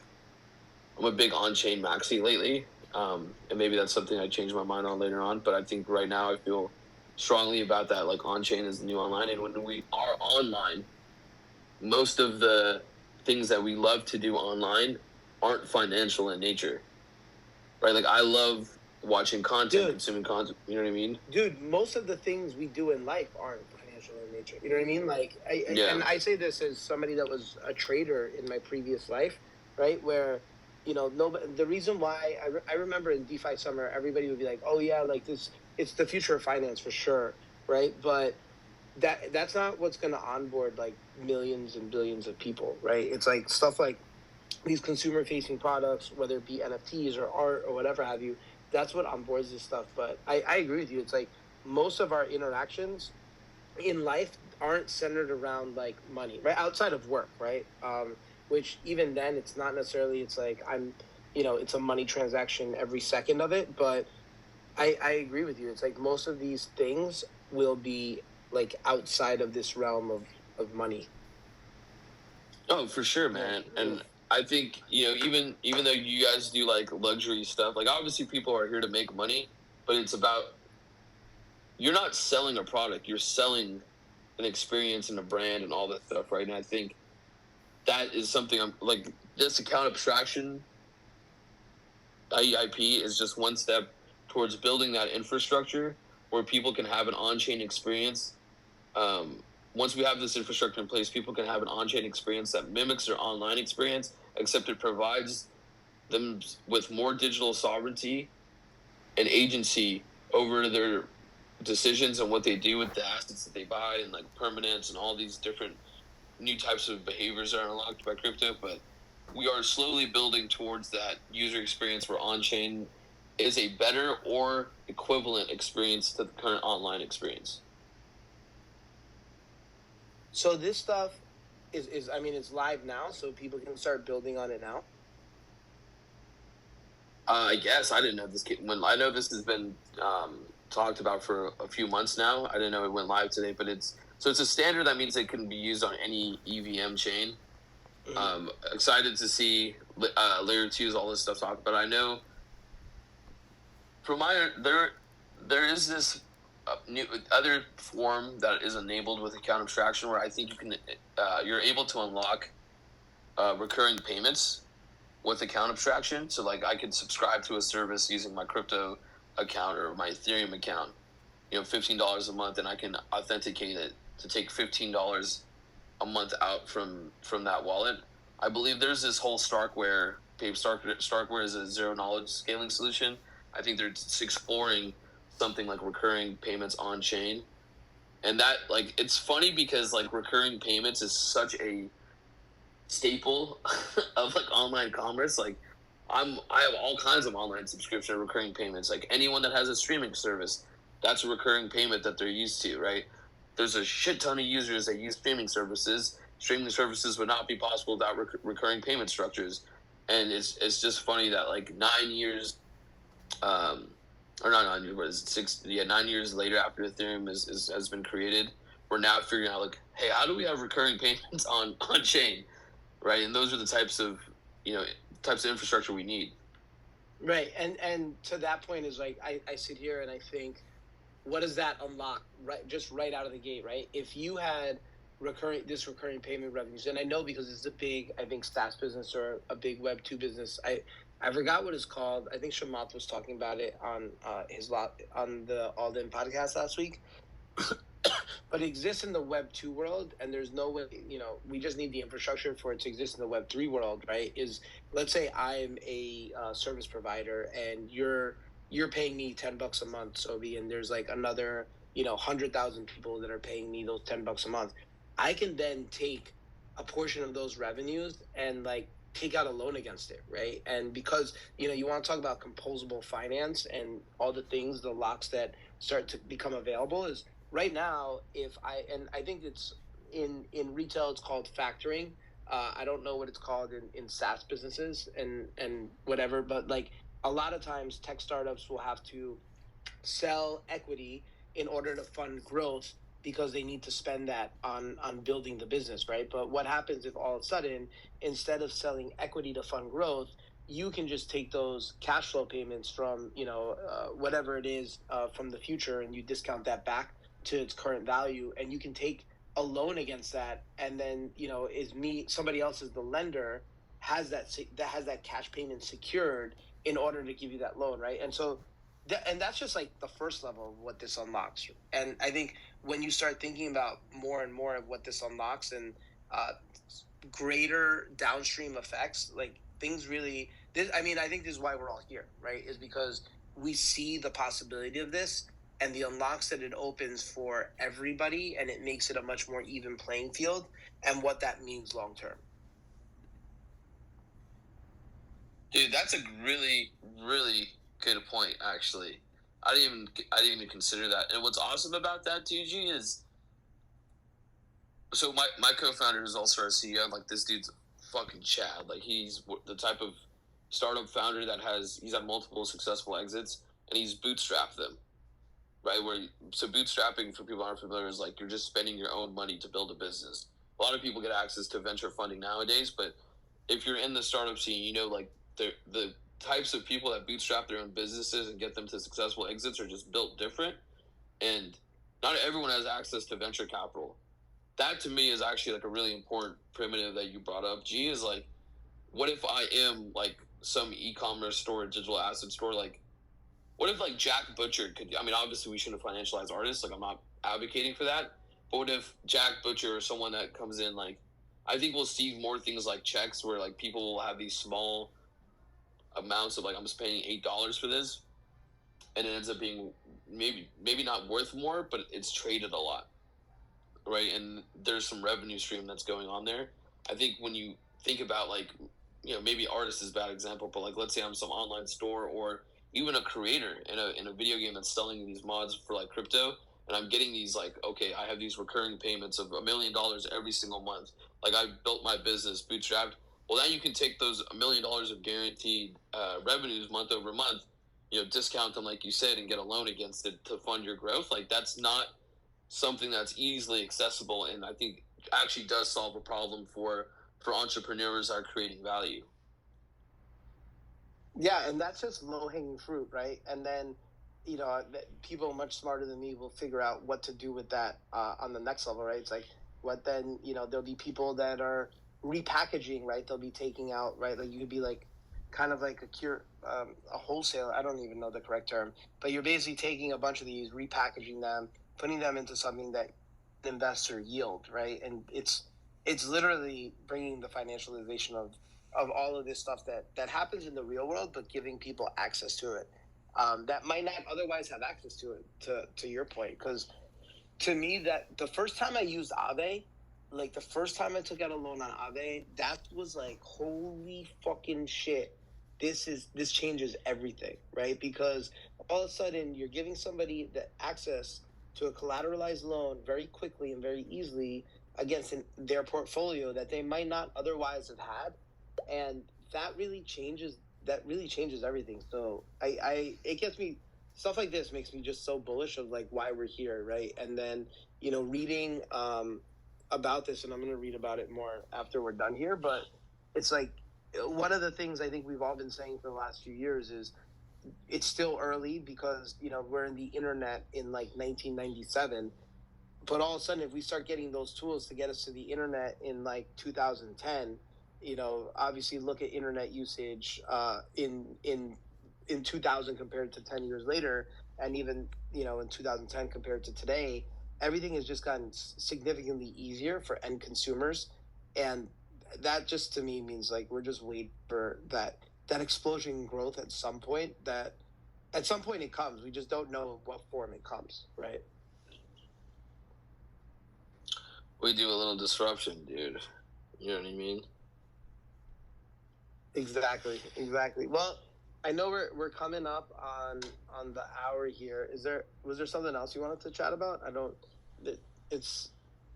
a big on chain maxi lately, and maybe that's something I change my mind on later on. But I think right now I feel strongly about that. Like on chain is the new online, and when we are online, most of the things that we love to do online aren't financial in nature, right? Like I love watching content, consuming content. You know what I mean? Dude, most of the things we do in life aren't financial in nature. You know what I mean? Like, and I say this as somebody that was a trader in my previous life, right? Where, you know, the reason why I remember in DeFi summer, everybody would be like, oh yeah, like this, it's the future of finance for sure, right? But that's not what's going to onboard like millions and billions of people, right? It's like stuff like these consumer-facing products, whether it be NFTs or art or whatever have you. That's what onboards this stuff. But I agree with you. It's like most of our interactions in life aren't centered around like money, right? Outside of work, right? Which even then, it's not necessarily. It's like it's a money transaction every second of it. But I agree with you. It's like most of these things will be like outside of this realm of money. Oh, for sure, man. And I think, even though you guys do like luxury stuff, like obviously people are here to make money, but it's about, you're not selling a product, you're selling an experience and a brand and all that stuff, right? And I think that is something I'm like, this account abstraction, IEIP is just one step towards building that infrastructure where people can have an on-chain experience. Once we have this infrastructure in place, people can have an on-chain experience that mimics their online experience, except it provides them with more digital sovereignty and agency over their decisions and what they do with the assets that they buy, and like permanence and all these different new types of behaviors that are unlocked by crypto. But we are slowly building towards that user experience where on-chain is a better or equivalent experience to the current online experience. So this stuff is I mean, it's live now, so people can start building on it now. I guess I didn't know this. When I know this has been talked about for a few months now. I didn't know it went live today, but it's a standard. That means it can be used on any EVM chain. Mm-hmm. Excited to see layer 2's all this stuff talk, but I know from there is this new other form that is enabled with account abstraction where I think you're able to unlock recurring payments with account abstraction. So like I could subscribe to a service using my crypto account or my Ethereum account, $15 a month, and I can authenticate it to take $15 a month out from that wallet. I believe there's this whole Starkware. Starkware is a zero knowledge scaling solution. I think they're exploring something like recurring payments on chain, and that it's funny because recurring payments is such a staple of online commerce. I have all kinds of online subscription recurring payments. Anyone that has a streaming service, that's a recurring payment that they're used to, right? There's a shit ton of users that use streaming services. Streaming services would not be possible without recurring payment structures. And it's just funny that 9 years, or not 9 years, but it's 9 years later after Ethereum has been created, we're now figuring out hey, how do we have recurring payments on chain, right? And those are the types of infrastructure we need. Right, and to that point is I sit here and I think, what does that unlock right out of the gate, right? If you had recurring payment revenues, and I know because it's a big, I think, SaaS business or a big Web 2 business. I forgot what it's called. I think Shamath was talking about it on the All In podcast last week. But it exists in the Web 2 world, and there's no way, we just need the infrastructure for it to exist in the Web 3 world, right? Let's say I'm a service provider and you're paying me $10 a month, Soby, and there's another 100,000 people that are paying me those $10 a month. I can then take a portion of those revenues and take out a loan against it, right? And because you want to talk about composable finance and all the things, the locks that start to become available is right now. I think it's in retail, it's called factoring. I don't know what it's called in SaaS businesses and whatever, but a lot of times tech startups will have to sell equity in order to fund growth because they need to spend that on building the business, right? But what happens if all of a sudden, instead of selling equity to fund growth, you can just take those cash flow payments from, whatever it is from the future, and you discount that back to its current value, and you can take a loan against that, and then somebody else is the lender, has that cash payment secured in order to give you that loan, right? And so and that's just the first level of what this unlocks. And I think when you start thinking about more and more of what this unlocks and greater downstream effects, things really, I think this is why we're all here, right? Is because we see the possibility of this and the unlocks that it opens for everybody, and it makes it a much more even playing field, and what that means long term. Dude, that's a really, really good point, actually. I didn't even consider that. And what's awesome about that, 2G, is so my co-founder is also our CEO. This dude's fucking Chad. He's the type of startup founder that he's had multiple successful exits, and he's bootstrapped them, right? So bootstrapping, for people who aren't familiar, is you're just spending your own money to build a business. A lot of people get access to venture funding nowadays, but if you're in the startup scene, the types of people that bootstrap their own businesses and get them to successful exits are just built different, and not everyone has access to venture capital. That to me is actually a really important primitive that you brought up. G is what if I am some e-commerce store, digital asset store? What if Jack Butcher could? Obviously we shouldn't financialize artists. I'm not advocating for that. But what if Jack Butcher or someone that comes in I think we'll see more things like checks where people will have these small amounts of I'm just paying $8 for this, and it ends up being maybe not worth more, but it's traded a lot, right? And there's some revenue stream that's going on there. I think when you think about maybe artist is a bad example, but let's say I'm some online store or even a creator in a video game that's selling these mods for crypto, and I'm getting these okay, I have these recurring payments of $1 million every single month. I built my business bootstrapped. Well, then you can take those $1 million of guaranteed revenues month over month, discount them like you said, and get a loan against it to fund your growth. That's not something that's easily accessible, and I think actually does solve a problem for entrepreneurs that are creating value. Yeah, and that's just low-hanging fruit, right? And then, people much smarter than me will figure out what to do with that on the next level, right? It's what then, there'll be people that are repackaging, right? They'll be taking out, right? You could be kind of like a wholesaler. I don't even know the correct term, but you're basically taking a bunch of these, repackaging them, putting them into something that an investor yield, right? And it's literally bringing the financialization of all of this stuff that happens in the real world, but giving people access to it that might not otherwise have access to it. To your point, because to me, that the first time I used Aave, like the first time I took out a loan on Aave, that was like, holy fucking shit. This changes everything, right? Because all of a sudden you're giving somebody the access to a collateralized loan very quickly and very easily against their portfolio that they might not otherwise have had. And that really changes everything. So it gets me, stuff like this makes me just so bullish of like why we're here, right? And then, reading about this, and I'm going to read about it more after we're done here, but it's like one of the things I think we've all been saying for the last few years is it's still early because, we're in the internet in like 1997, but all of a sudden if we start getting those tools to get us to the internet in like 2010, obviously look at internet usage in 2000 compared to 10 years later, and even in 2010 compared to today, everything has just gotten significantly easier for end consumers, and that just to me means like we're just waiting for that explosion in growth at some point. That at some point it comes. We just don't know what form it comes, right? We do a little disruption, dude. You know what I mean? Exactly. Well, I know we're coming up on the hour here. Was there something else you wanted to chat about?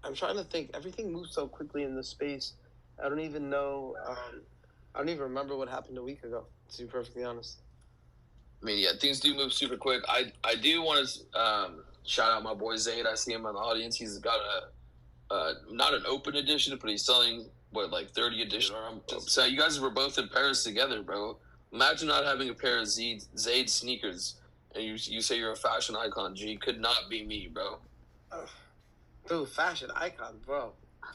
I'm trying to think. Everything moves so quickly in this space. I don't even know. I don't even remember what happened a week ago, to be perfectly honest. I mean, yeah, things do move super quick. I do want to shout out my boy Zaid. I see him in the audience. He's got not an open edition, but he's selling like 30 edition. So you guys were both in Paris together, bro. Imagine not having a pair of Zaid sneakers, and you say you're a fashion icon. G, could not be me, bro. Dude, fashion icon, bro.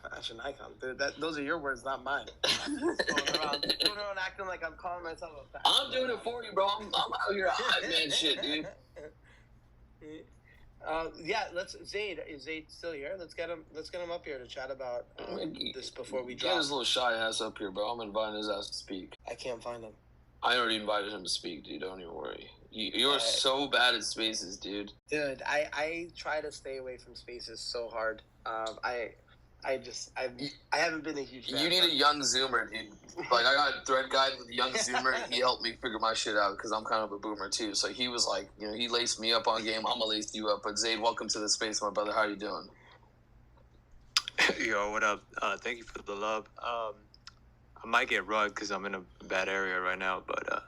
Fashion icon, dude. Those are your words, not mine. Going around acting like I'm calling myself a fashion. I'm doing it for you, bro. I'm out here hype man shit, dude. Yeah, Zaid. Is Zaid still here? Let's get him up here to chat about this before we drop. Get his little shy ass up here, bro. I'm inviting his ass to speak. I can't find him. I already invited him to speak, dude. Don't even worry. You're so bad at spaces, dude. Dude, I try to stay away from spaces so hard. I haven't been a huge fan. You need a young Zoomer, dude. Like, I got a thread guide with a young Zoomer. He helped me figure my shit out because I'm kind of a boomer, too. So he was like, he laced me up on game. I'm going to lace you up. But Zaid, welcome to the space, my brother. How you doing? Yo, what up? Thank you for the love. I might get rugged because I'm in a bad area right now, but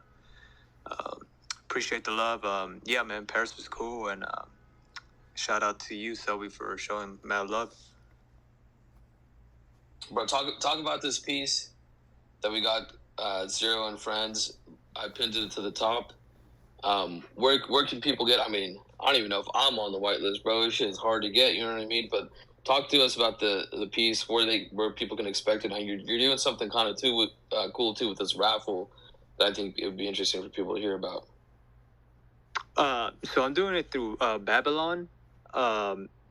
appreciate the love. Yeah, man, Paris was cool, and shout out to you, Soby, for showing mad love. Bro, talk about this piece that we got, Zero and Friends. I pinned it to the top. Where can people get? I mean, I don't even know if I'm on the whitelist, bro. This shit is hard to get. You know what I mean? But talk to us about the piece, where people can expect it. How you're doing something kind of cool too with this raffle that I think it would be interesting for people to hear about. So I'm doing it through Babylon.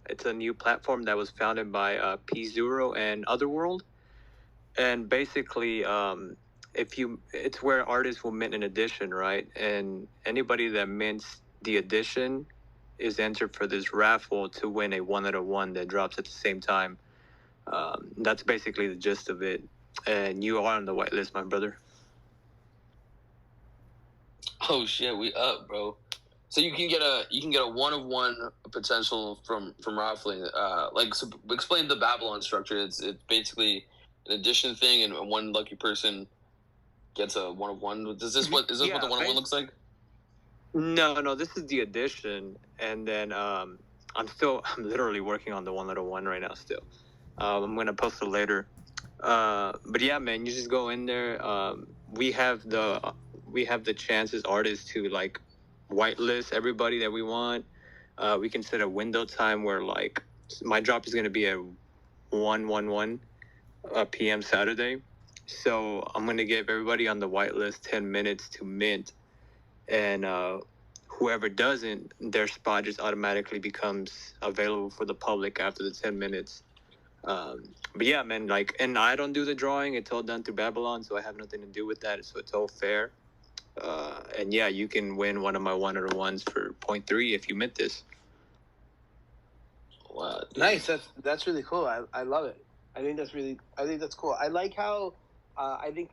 It's a new platform that was founded by P0 and Otherworld, and basically, it's where artists will mint an edition, right? And anybody that mints the edition is entered for this raffle to win a 1/1 that drops at the same time. That's basically the gist of it. And you are on the whitelist, my brother. Oh shit, we up, bro. So you can get a 1/1 potential from raffling. So explain the Babylon structure. It's basically an addition thing, and one lucky person gets a 1/1. Is this what the 1/1 looks like? No, this is the addition, and then I'm literally working on the 1/1 right now still. I'm gonna post it later. But yeah, man, you just go in there. We have the chance as artists to like whitelist everybody that we want. We can set a window time where like my drop is gonna be at 1:11 p.m. Saturday, So I'm gonna give everybody on the whitelist 10 minutes to mint, and whoever doesn't, their spot just automatically becomes available for the public after the 10 minutes. But yeah, man, like, and I don't do the drawing. It's all done through Babylon, so I have nothing to do with that. So it's all fair. And yeah, you can win one of my 101s for 0.3 if you mint this. Wow, dude. Nice. That's really cool. I love it. I think that's cool. I like how I think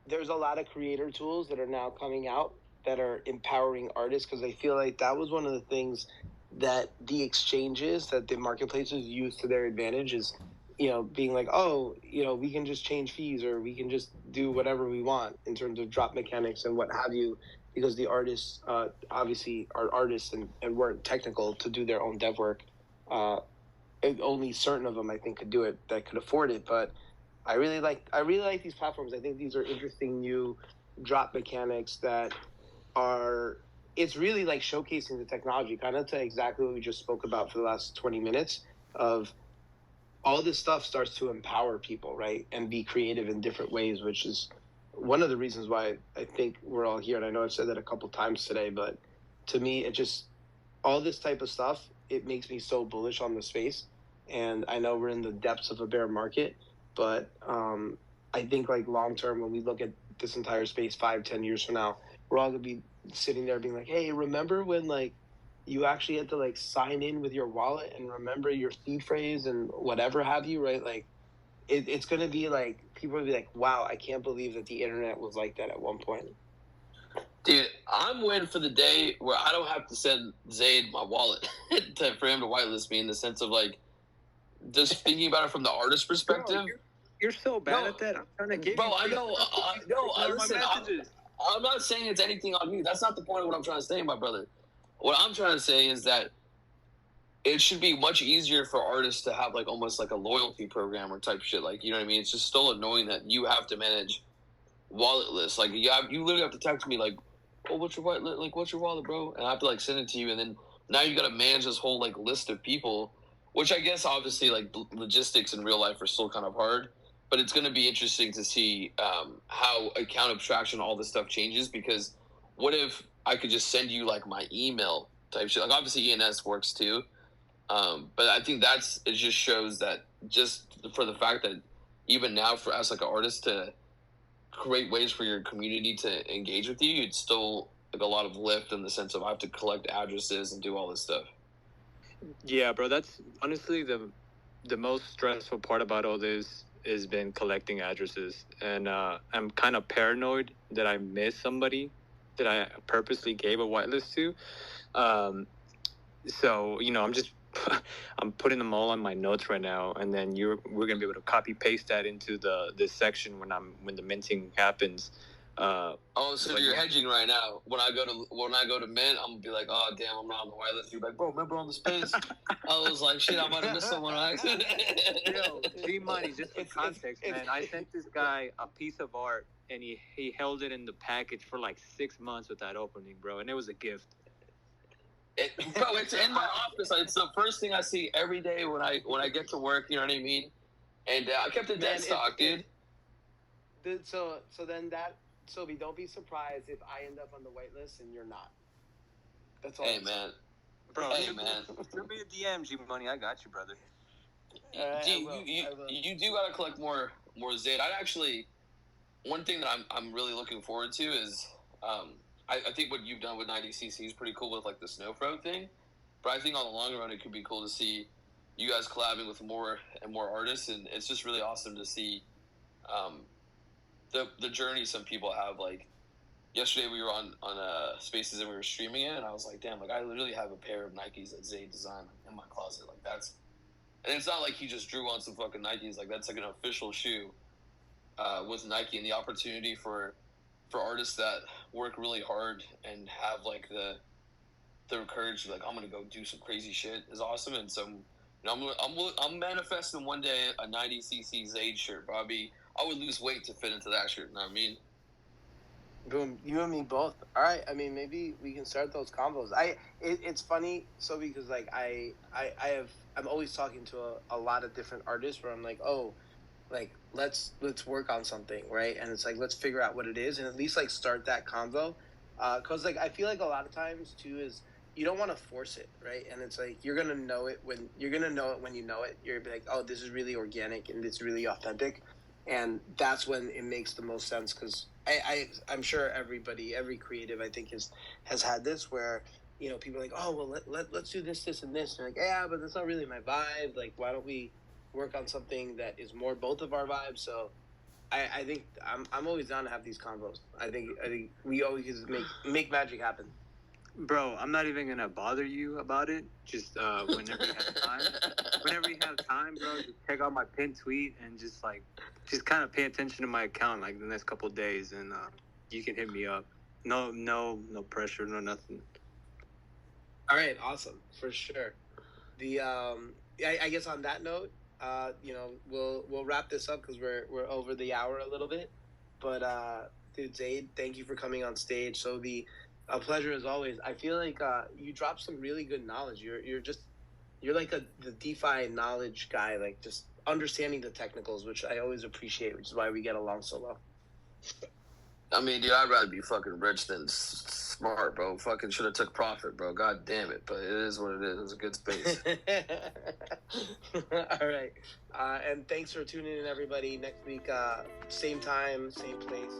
there's a lot of creator tools that are now coming out that are empowering artists, because I feel like that was one of the things that the exchanges, that the marketplaces use to their advantage, is, being like, oh, we can just change fees, or we can just do whatever we want in terms of drop mechanics and what have you, because the artists obviously are artists and weren't technical to do their own dev work. Only certain of them, I think, could do it, that could afford it. But I really like these platforms. I think these are interesting new drop mechanics that are, it's really like showcasing the technology, kind of to exactly what we just spoke about for the last 20 minutes, of all this stuff starts to empower people, right? And be creative in different ways, which is one of the reasons why I think we're all here. And I know I've said that a couple times today, but to me, it just, all this type of stuff, it makes me so bullish on the space. And I know we're in the depths of a bear market, but I think, like, long term, when we look at this entire space 5-10 years from now, we're all gonna be sitting there being like, hey, remember when, like, you actually had to, like, sign in with your wallet and remember your seed phrase and whatever have you, right? Like, it's gonna be like, people will be like, wow, I can't believe that the internet was like that at one point. Dude, I'm waiting for the day where I don't have to send Zaid my wallet for him to whitelist me, in the sense of, like, just thinking about it from the artist perspective. Bro, you're so bad at that. I'm trying to give you. I know. Listen, I'm not saying it's anything on me. That's not the point of what I'm trying to say, my brother. What I'm trying to say is that it should be much easier for artists to have, like, almost like a loyalty program or type shit. Like, you know what I mean? It's just still annoying that you have to manage wallet lists. Like, you literally have to text me, like, oh, what's your wallet? Like, what's your wallet, bro? And I have to, like, send it to you. And then now you got to manage this whole, like, list of people, which I guess obviously, like, logistics in real life are still kind of hard. But it's going to be interesting to see how account abstraction, all this stuff changes. Because what if I could just send you, like, my email type shit? Like, obviously ENS works too. But I think it just shows that, just for the fact that even now, for as like an artist to create ways for your community to engage with you, it's still, like, a lot of lift, in the sense of I have to collect addresses and do all this stuff. Yeah, bro, that's honestly the most stressful part about all this has been collecting addresses. And I'm kind of paranoid that I missed somebody that I purposely gave a whitelist to. So, I'm putting them all on my notes right now, and then we're gonna be able to copy paste that into this section when the minting happens. So you're hedging right now. When I go to mint, I'm gonna be like, oh damn, I'm not on the whitelist. You're like, bro, remember on the space? I was like, shit, I might have missed someone on accident. Yo, gmoney, just for context, man. I sent this guy a piece of art, and he held it in the package for like 6 months without opening, bro, and it was a gift. Bro, it's in my office. It's the first thing I see every day when I get to work. You know what I mean? And I kept it dead stock, dude. So then that, Soby, don't be surprised if I end up on the whitelist and you're not. That's all. Hey, man. Bro, hey, man. Send me a DM, gmoney. I got you, brother. You do gotta collect more Zaid. One thing that I'm really looking forward to is I think what you've done with 90cc is pretty cool with, like, the Snowfro thing. But I think on the long run, it could be cool to see you guys collabing with more and more artists. And it's just really awesome to see the journey some people have. Like, yesterday we were on Spaces and we were streaming it. And I was like, damn, like, I literally have a pair of Nikes that Zaid designed in my closet. Like, that's... And it's not like he just drew on some fucking Nikes. Like, that's like an official shoe with Nike. And the opportunity for artists that work really hard and have, like, the courage to be like, I'm gonna go do some crazy shit is awesome. And so, I'm manifesting one day a 90cc Zaid shirt, Bobby. I would lose weight to fit into that shirt. You know what I mean? Boom, you and me both. All right, I mean, maybe we can start those combos. It's funny, so because, like, I'm always talking to a lot of different artists where I'm like, oh, like let's work on something, right? And it's like let's figure out what it is and at least like start that convo, because like I feel like a lot of times too is you don't want to force it, right? And it's like you're gonna know it when you know it. You're gonna be like, oh, this is really organic and it's really authentic, and that's when it makes the most sense. Because I'm sure every creative I think has had this where people are like, oh well, let's do this and this, and like, yeah, but that's not really my vibe. Like, why don't we work on something that is more both of our vibes? So I think I'm always down to have these convos. I think we always make magic happen. Bro, I'm not even gonna bother you about it. Just whenever you have time. Whenever you have time, bro, just check out my pinned tweet and just kind of pay attention to my account like the next couple of days, and you can hit me up. No pressure, no nothing. All right, awesome for sure. The I guess on that note, we'll wrap this up because we're over the hour a little bit. But dude, Zaid, thank you for coming on stage. So a pleasure as always. I feel like you dropped some really good knowledge. You're like the DeFi knowledge guy, like just understanding the technicals, which I always appreciate, which is why we get along so well. I mean, dude, I'd rather be fucking rich than smart, bro. Fucking should have took profit, bro. God damn it. But it is what it is. It's a good space. All right. And thanks for tuning in, everybody. Next week, same time, same place.